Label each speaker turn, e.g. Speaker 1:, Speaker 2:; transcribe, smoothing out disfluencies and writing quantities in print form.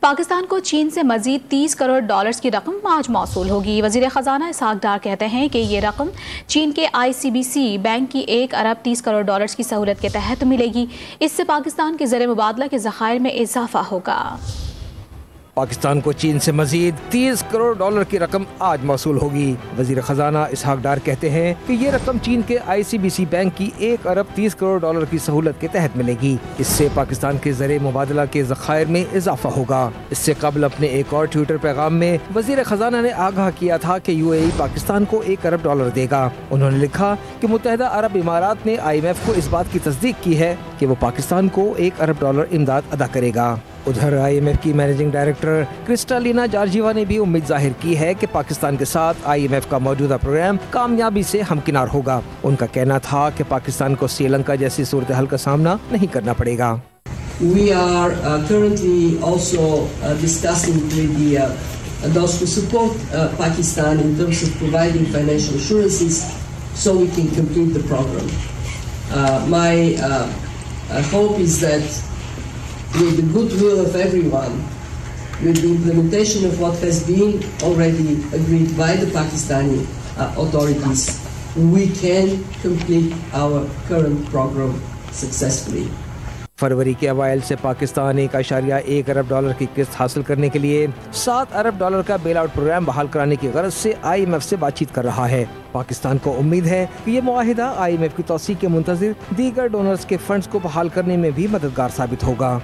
Speaker 1: पाकिस्तान को चीन से मजीद 30 करोड़ डॉलर्स की रकम आज मौसूल होगी। वज़ीर ख़जाना इसहाक डार कहते हैं कि ये रकम चीन के ICBC बैंक की 1 अरब 30 करोड़ डॉलर्स की सहूलत के तहत मिलेगी। इससे पाकिस्तान के ज़र मुबादला के ज़खायर में इजाफा होगा।
Speaker 2: पाकिस्तान को चीन से मजीद 30 करोड़ डॉलर की रकम आज मौसूल होगी। वज़ीर ख़जाना इसहाक डार कहते हैं कि ये रकम चीन के ICBC बैंक की 1 अरब 30 करोड़ डॉलर की सहूलत के तहत मिलेगी। इससे पाकिस्तान के ज़र मुबादला के ज़खायर में इजाफा होगा। इससे कबल अपने एक और ट्विटर पैगाम में वज़ीर ख़जाना ने आगाह किया था कि UAE पाकिस्तान को 1 अरब डॉलर देगा। उन्होंने लिखा कि मुत्तहिदा अरब इमारात ने IMF को इस बात की तस्दीक की है कि वो पाकिस्तान को 1 अरब डॉलर इमदाद अदा करेगा। उधर IMF की मैनेजिंग डायरेक्टर क्रिस्टालिना जॉर्जिवा ने भी उम्मीद जाहिर की है कि पाकिस्तान के साथ IMF का मौजूदा प्रोग्राम कामयाबी से हमकिनार होगा। उनका कहना था कि पाकिस्तान को श्रीलंका जैसी सूरत हाल का सामना नहीं करना पड़ेगा।
Speaker 3: We are currently also discussing with those who support Pakistan in terms of providing financial assurances so we can complete the program. My hope is that with the goodwill of everyone, with the implementation of what has been already agreed by the Pakistani authorities, we can complete our current program successfully.
Speaker 2: फरवरी के अवाइल से पाकिस्तान 1.1 अरब dollar की किस्त हासिल करने के लिए 7 अरब dollar का bail out programme बहाल कराने की गरज से IMF से बातचीत कर रहा है। पाकिस्तान को उम्मीद है कि ये मुआहिदा IMF की तौसीक के मुंतज़िर दीगर डोनर्स के फंड्स को बहाल करने में भी मददगार साबित होगा।